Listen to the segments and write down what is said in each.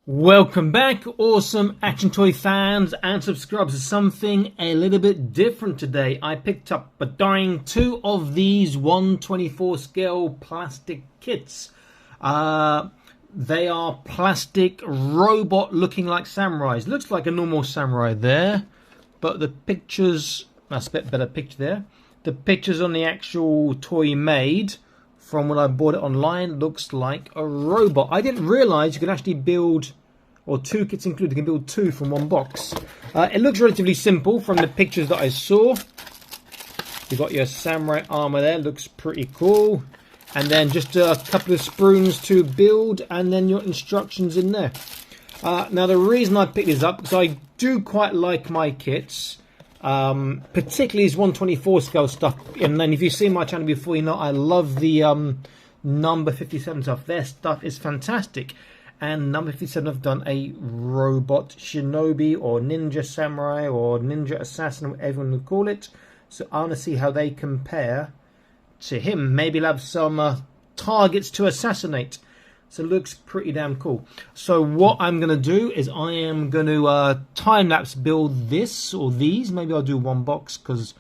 Welcome back, awesome action toy fans and subscribers to something a little bit different today. I picked up a darn two of these 1/24 scale plastic kits. They are plastic robot looking like samurais. Looks like a normal samurai there, but the pictures, that's a bit better picture there. The pictures on the actual toy made from when I bought it online looks like a robot. I didn't realize you could actually build, or two kits included, you can build two from one box. It looks relatively simple from the pictures that I saw. You've got your samurai armor there, looks pretty cool. And then just a couple of sprues to build, and then your instructions in there. Now the reason I picked this up, because I do quite like my kits. Particularly his 1/24 scale stuff, and then if you've seen my channel before, you know I love the number 57 stuff. Their stuff is fantastic, and number 57 have done a robot shinobi or ninja samurai or ninja assassin, whatever you want to call it. So I want to see how they compare to him. Maybe he'll have some targets to assassinate. So it looks pretty damn cool. So what I'm going to do is I am going to time-lapse build this or these. Maybe I'll do one box because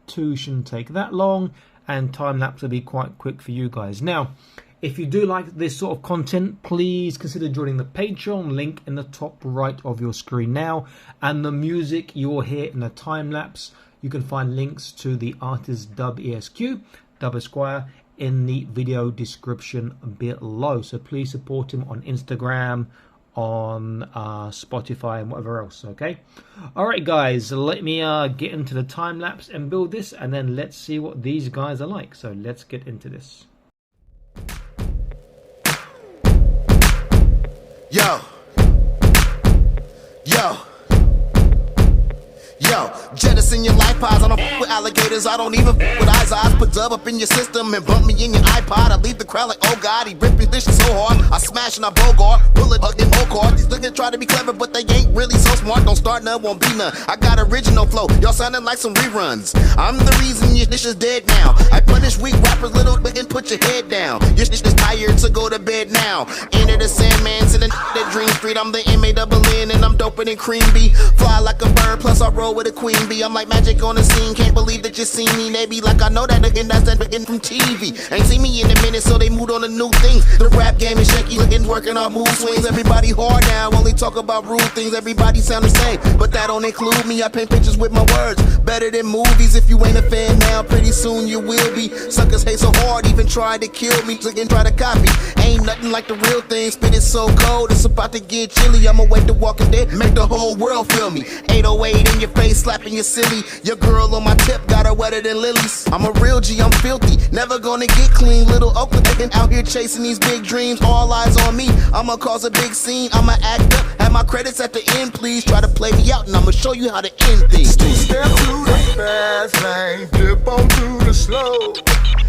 two shouldn't take that long. And time-lapse will be quite quick for you guys. Now, if you do like this sort of content, please consider joining the Patreon. Link in the top right of your screen now. And the music you'll hear in the time-lapse, you can find links to the artist Dub Esquire, in the video description below. So please support him on Instagram, on Spotify, and whatever else. Okay, all right guys, let me get into the time lapse and build this, and then let's see what these guys are like. So let's get into this. Yo, jettison your life pods. I don't f with alligators, I don't even f with eyes. Put Dub up in your system and bump me in your iPod. I leave the crowd like, oh god, he ripping this shit so hard. I smash and I bogart, bullet hug and Hogart. These niggas try to be clever, but they ain't really so smart. Don't start none, won't be none. I got original flow, y'all sounding like some reruns. I'm the reason your shit is dead now. I punish weak rappers, little bit, and put your head down. Your shit is tired, so go to bed now. Enter the Sandman, to the that Dream Street. I'm the M-A-double-N and I'm doper than cream bee. Fly like a bird, plus I roll with a queen bee. I'm like magic on the scene, can't believe that you see me. They be like, I know that again, that's that again from TV. Ain't seen me in a minute, so they moved on to new things. The rap game is shaky, looking, working on mood swings. Everybody hard now, only talk about rude things. Everybody sound the same, but that don't include me. I paint pictures with my words, better than movies. If you ain't a fan now, pretty soon you will be. Suckers hate so hard, even try to kill me. Again, try to copy. Ain't nothing like the real thing. Spit it so cold, it's about to get chilly. I'ma wake the Walking Dead, make the whole world feel me. 808 in your face, slapping you silly. Your girl on my tip got her wetter than lilies. I'm a real G, I'm filthy, never gonna get clean. Little Oakland out here chasing these big dreams. All eyes on me, I'ma cause a big scene. I'ma act up, have my credits at the end. Please try to play me out and I'ma show you how to end things. Step to the fast lane, dip on to the slow.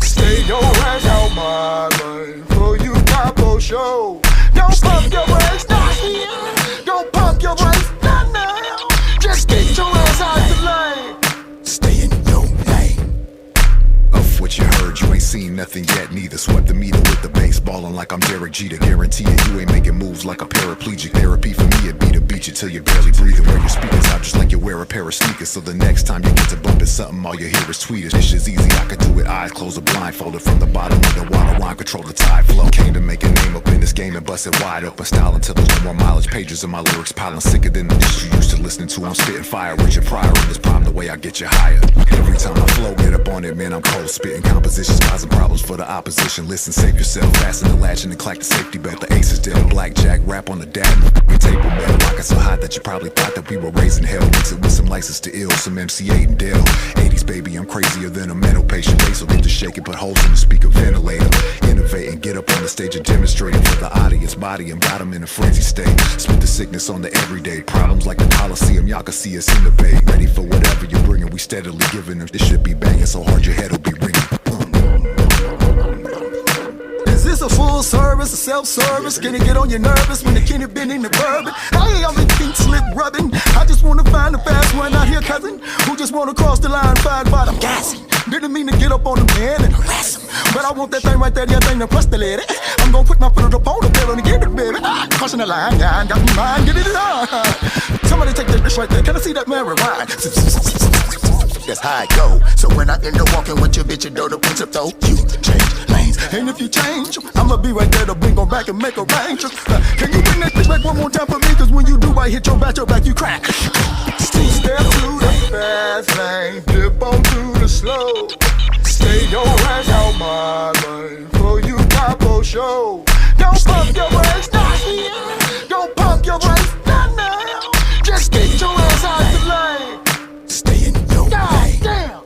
Stay your ass out my lane, for you capo show. Don't pump your brakes, not here. Don't pump your brakes, not now. Just get your ass out the lane. Stay in your lane. Of what you heard, you ain't seen nothing yet, neither. Swept the meter with the bass, ballin' like I'm Derek Jeter. Guarantee it, you ain't making moves like a paraplegic. Therapy for me, it'd be to beat you till you're barely breathing. Wear your speakers out just like you wear a pair of sneakers. So the next time you get to bumping something, all you hear is tweeters. This shit's easy, I could do it, eyes closed or blindfolded. From the bottom of the water line, control the tide flow. Came to make a name up in this game and bust it wide up. A style until there's no more mileage. Pages of my lyrics piling sicker than the dish you used to listening to. I'm spitting fire, Richard Pryor in this prime, the way I get you higher. Every time I flow, get up on it, man, I'm cold spitting compositions, causing problems for the opposition. Listen, save yourself, fasten the latch and clack the safety belt. The ace is dealt, blackjack, rap on the dad, table metal. Rockin' so hot that you probably thought that we were raising hell. Mix it with some license to ill, some MC8 and Dell. 80s baby, I'm crazier than a mental patient. Bass will get to shake it, put holes in the speaker ventilator. Innovate and get up on the stage and demonstrate it for the audience. Body and bottom in a frenzy state. Spit the sickness on the everyday problems like the Coliseum. Y'all can see us in the bay, ready for whatever you're bringing. We steadily giving them. This should be banging so hard your head will be ringing. Is this a full service, a self-service? Can it get on your nervous when the kid have been in the bourbon? I ain't on the feet slip rubbing. I just wanna find a fast one out here, cousin, who just wanna cross the line, find bottom gassing. Didn't mean to get up on the man and harass him, but I want that thing right there, that thing to press the lady. I'm gonna put my foot up on the pedal and get it, baby. Crossing the line, yeah, I got my mind, get it on. Somebody take that bitch right there. Can I see that man rewind? That's how it go. So when I end up walking with your bitch, you know the principle. You change lanes. And if you change, I'ma be right there to bring her back and make a range. Can you bring that bitch back one more time for me? Cause when you do, I hit your back, you crack. Step to the fast lane, dip onto the slow. Stay your ass out my lane, for you capo show. Don't pump your brakes, not here. Don't pump your brakes, not now. Just get your ass out the lane. Stay in your lane. Damn.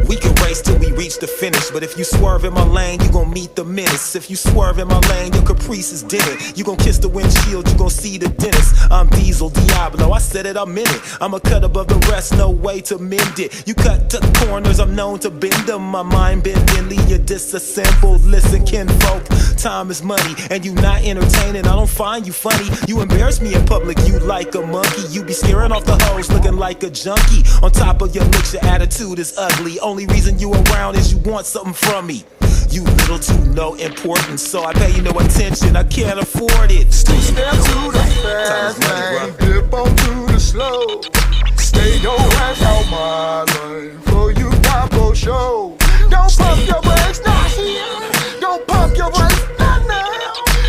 We can race till we reach the finish, but if you swerve in my lane, you gon' meet the menace. If you swerve in my lane, your caprice is dented. You gon' kiss the windshield, you gon' see the dentist. I'm Diesel Diablo, I said it, I'm in it. I'm a cut above the rest, no way to mend it. You cut to corners, I'm known to bend them. My mind bendingly, you're disassembled. Listen, kinfolk, time is money, and you not entertaining. I don't find you funny. You embarrass me in public, you like a monkey. You be scaring off the hoes, looking like a junkie. On top of your looks, your attitude is ugly. Only reason you around is you want something from me. You little to no importance, so I pay you no attention. I can't afford it. Step to the fast lane, dip onto the slow. Stay your ass out my lane, for you capo show. Don't pump your brakes, not here. Don't pump your brakes, not now.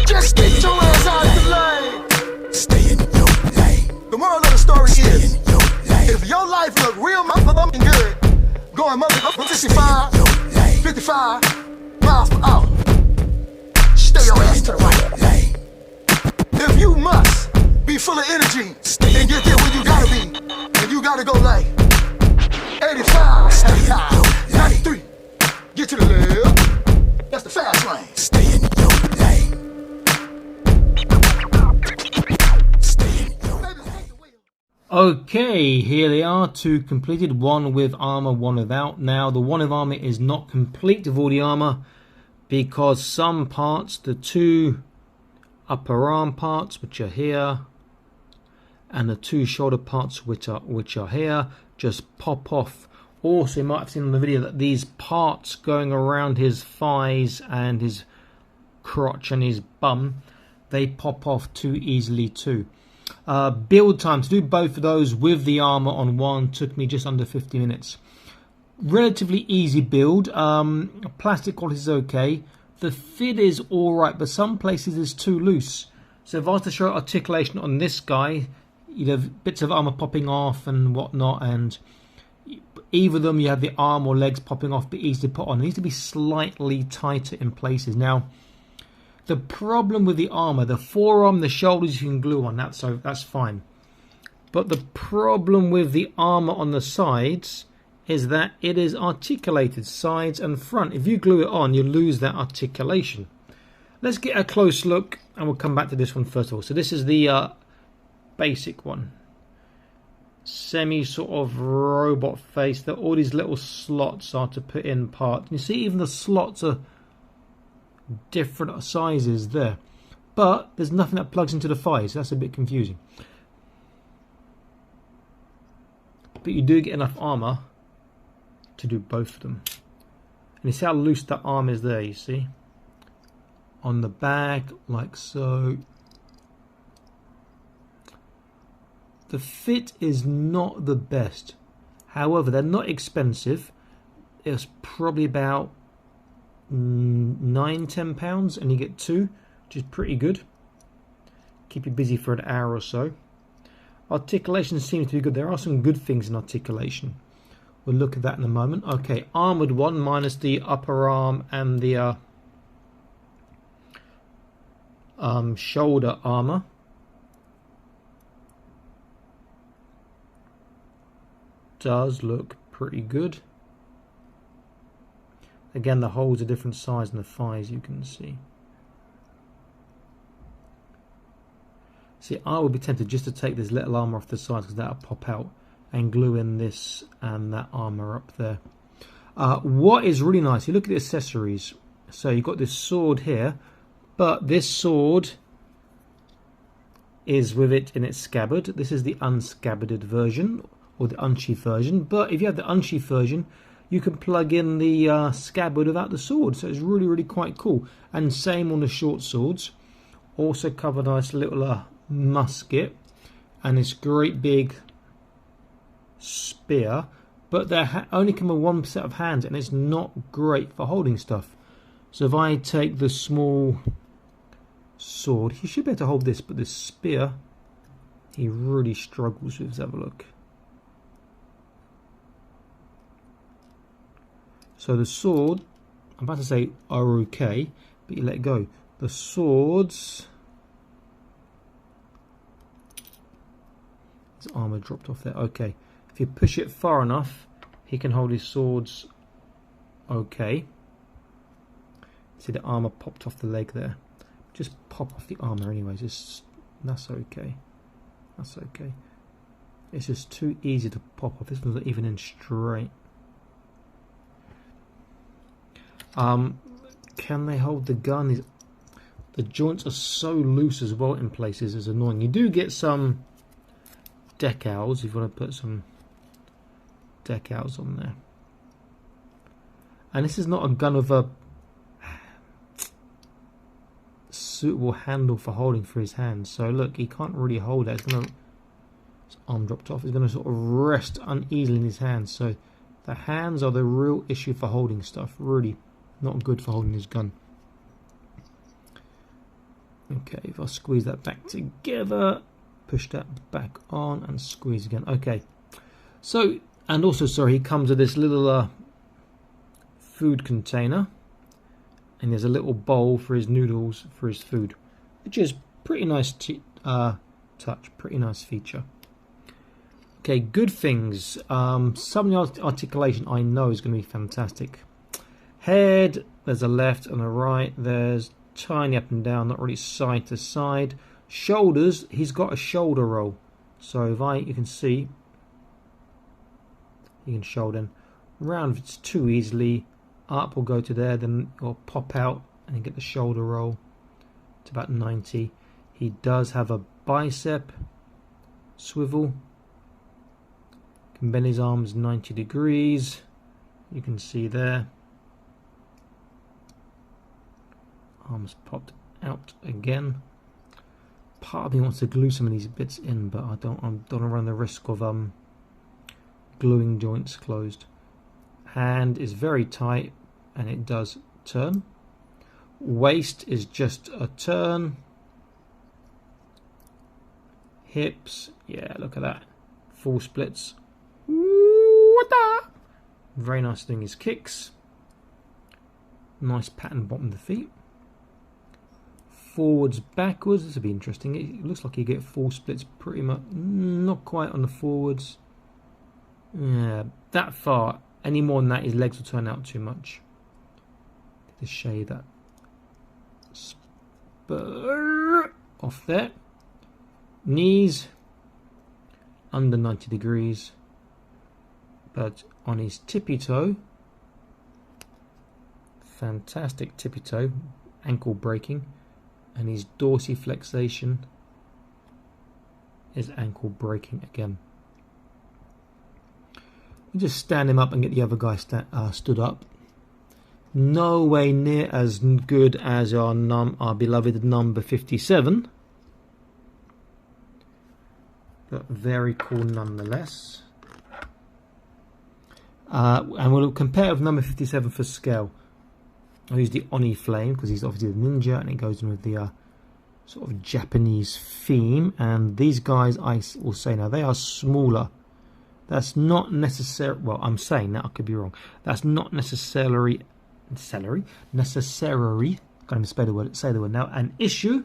Just get your ass out the lane. Stay in your lane. The moral of the story is, In your lane. if your life look real motherfucking good, going motherfucking 65, 55 miles per hour, stay your ass to the right. Lane. If you must be full of energy and get there where you gotta be, and you gotta go like 85, 93, get to the left, that's the fast lane. Stay in your lane. Stay in your lane. Okay, here they are, two completed, one with armor, one without. Now the one with armor is not complete with all the armor because some parts, the two upper arm parts which are here and the two shoulder parts which are here just pop off. Also, you might have seen in the video that these parts going around his thighs and his crotch and his bum, they pop off too easily too. Build time to do both of those with the armor on one took me just under 50 minutes. Relatively easy build. Plastic quality is okay. The fit is alright, but some places is too loose. So if I was to show articulation on this guy, you'd have bits of armor popping off and whatnot, and either of them you have the arm or legs popping off, but easy to put on. It needs to be slightly tighter in places. Now, the problem with the armor, the forearm, the shoulders you can glue on, that's fine. But the problem with the armor on the sides is that it is articulated, sides and front. If you glue it on, you lose that articulation. Let's get a close look, and we'll come back to this one first of all. So this is the basic one. Semi sort of robot face. That all these little slots are to put in parts. You see, even the slots are different sizes there, but there's nothing that plugs into the thighs. That's a bit confusing, but you do get enough armor to do both of them. And you see how loose that arm is there, you see on the back, like so. The fit is not the best, however they're not expensive. It's probably about £9–10 and you get two, which is pretty good. Keep you busy for an hour or so. Articulation seems to be good. There are some good things in articulation. We'll look at that in a moment. Okay, armored one minus the upper arm and the shoulder armor. Does look pretty good. Again, the holes are different size in the thighs, you can see. See, I would be tempted just to take this little armor off the sides because that'll pop out, and glue in this and that armor up there. What is really nice, you look at the accessories. So you've got this sword here, but this sword is with it in its scabbard. This is the unscabbarded version, or the unsheathed version. But if you have the unsheathed version, you can plug in the scabbard without the sword, so it's really, really quite cool. And same on the short swords. Also covered nice little musket and this great big spear, but they only come with one set of hands, and it's not great for holding stuff. So if I take the small sword, he should be able to hold this, but this spear he really struggles with. Let's have a look. So the sword, I'm about to say are okay, but you let go. The swords, his armor dropped off there. Okay, if you push it far enough, he can hold his swords okay. See, the armor popped off the leg there. Just pop off the armor anyways. That's okay. That's okay. It's just too easy to pop off. This one's not even in straight. Can they hold the gun? The joints are so loose as well in places. It's annoying. You do get some decals if you want to put some decals on there. And this is not a gun with a suitable handle for holding for his hands. So look, he can't really hold it. His arm dropped off. He's going to sort of rest uneasily in his hands. So the hands are the real issue for holding stuff. Really not good for holding his gun. Okay, if I squeeze that back together, push that back on and squeeze again. Okay, so, and also, sorry, he comes with this little food container, and there's a little bowl for his noodles for his food, which is pretty nice touch, pretty nice feature. Okay, good things. Some of the articulation I know is going to be fantastic. Head, there's a left and a right. There's tiny up and down, not really side to side. Shoulders, he's got a shoulder roll. So if you can see, you can shoulder in. Round if it's too easily. Up will go to there, then it'll pop out and you get the shoulder roll. It's about 90. He does have a bicep swivel. Can bend his arms 90 degrees. You can see there. Arms popped out again. Part of me wants to glue some of these bits in, but I don't want to run the risk of gluing joints closed. Hand is very tight and it does turn. Waist is just a turn. Hips, yeah, look at that. Full splits. Very nice doing his kicks. Nice pattern bottom of the feet. Forwards, backwards, this will be interesting. It looks like you get full splits pretty much, not quite on the forwards. Yeah, that far. Any more than that, his legs will turn out too much. To shade that spur off there. Knees under 90 degrees, but on his tippy toe, fantastic tippy toe, ankle breaking. And his dorsiflexation is ankle breaking again. We just stand him up and get the other guy stood up. No way near as good as our beloved number 57, but very cool nonetheless. And we'll compare with number 57 for scale. I'll use the Oni Flame because he's obviously the ninja and it goes in with the sort of Japanese theme. And these guys, I will say now, they are smaller. That's not necessary. Well, I'm saying that, I could be wrong. That's not necessarily. Can't even say the word now. An issue.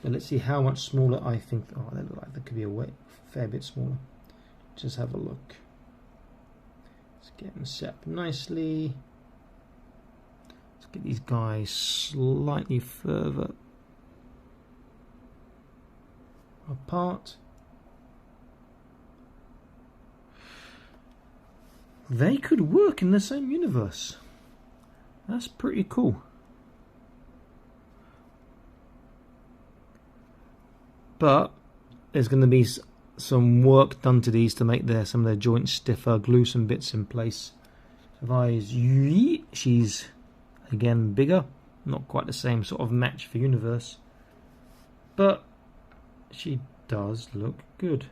But let's see how much smaller I think. Oh, they look like they could be a fair bit smaller. Just have a look. Let's get them set up nicely. Get these guys slightly further apart. They could work in the same universe. That's pretty cool. But there's going to be some work done to these to make some of their joints stiffer, glue some bits in place. Advise she's again bigger, not quite the same sort of match for Universe, but she does look good.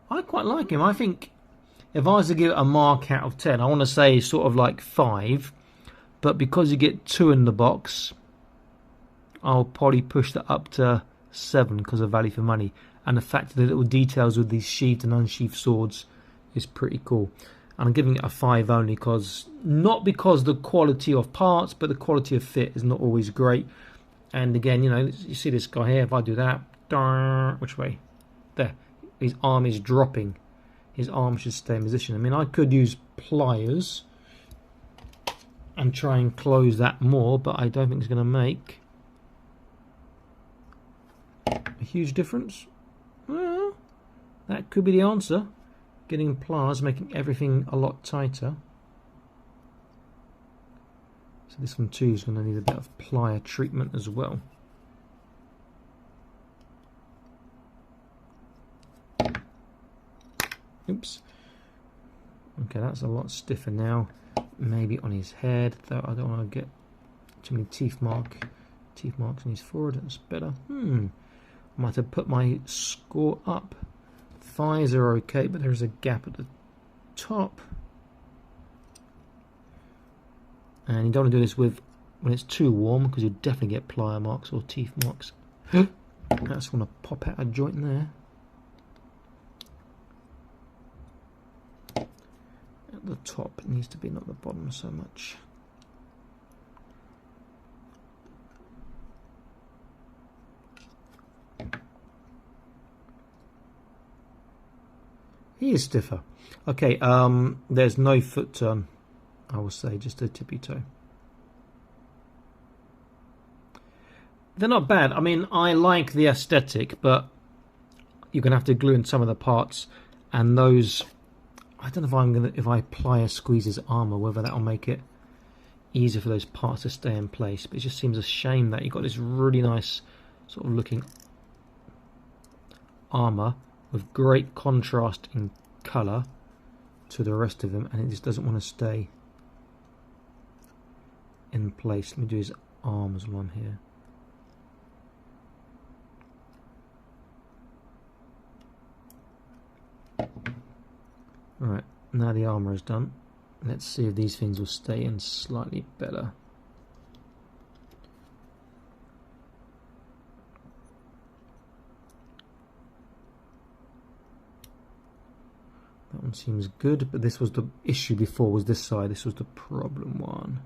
I quite like him. I think if I was to give it a mark out of 10, I want to say sort of like 5, but because you get 2 in the box, I'll probably push that up to 7 because of value for money, and the fact that the little details with these sheathed and unsheathed swords is pretty cool. And I'm giving it a 5 only because, not because the quality of parts, but the quality of fit is not always great. And again, you know, you see this guy here, if I do that, which way? There, his arm is dropping. His arm should stay in position. I mean, I could use pliers and try and close that more, but I don't think it's going to make a huge difference. Well, that could be the answer. Getting pliers, making everything a lot tighter. So this one too is going to need a bit of plier treatment as well. Oops. Okay, that's a lot stiffer now. Maybe on his head, though I don't want to get too many teeth marks on his forehead. That's better. I might have put my score up. Thighs are okay, but there's a gap at the top. And you don't want to do this with when it's too warm, because you'll definitely get plier marks or teeth marks. I just want to pop out a joint there. At the top it needs to be, not the bottom so much. He is stiffer. Okay, there's no foot turn, I will say, just a tippy toe. They're not bad. I mean, I like the aesthetic, but you're going to have to glue in some of the parts, and those, I don't know if I plier squeeze his armor, whether that'll make it easier for those parts to stay in place. But it just seems a shame that you've got this really nice sort of looking armor with great contrast in colour to the rest of them, and it just doesn't want to stay in place. Let me do his arms while I'm here. Alright, now the armour is done. Let's see if these things will stay in slightly better. That one seems good, but this was the issue before, was this side. This was the problem one.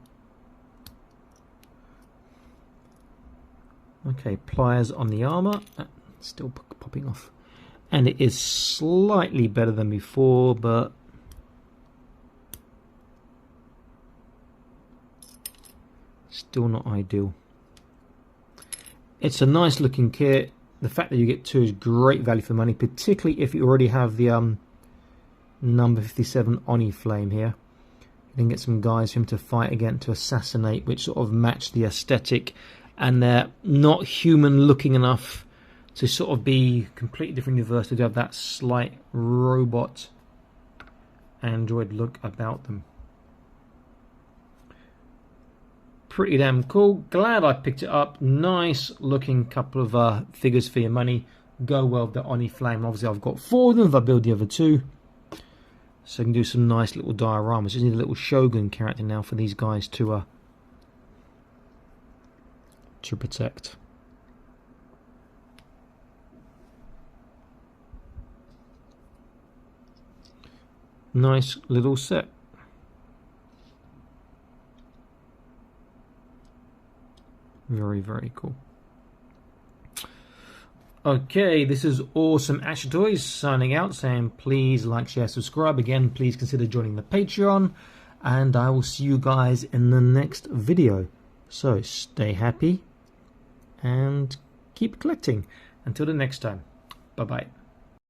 Okay, pliers on the armour. Still popping off. And it is slightly better than before, but still not ideal. It's a nice looking kit. The fact that you get 2 is great value for money, particularly if you already have the number 57 Oni Flame here. You can get some guys for him to fight again, to assassinate, which sort of match the aesthetic, and they're not human looking enough to sort of be completely different universe, to have that slight robot android look about them. Pretty damn cool. Glad I picked it up. Nice looking couple of figures for your money. Go well with the Oni Flame. Obviously I've got 4 of them if I build the other 2. So I can do some nice little dioramas. Just need a little Shogun character now for these guys to protect. Nice little set. Very, very cool. Okay, this is Awesome Action Toys signing out, saying please like, share, subscribe. Again, please consider joining the Patreon, and I will see you guys in the next video. So stay happy and keep collecting. Until the next time, bye bye.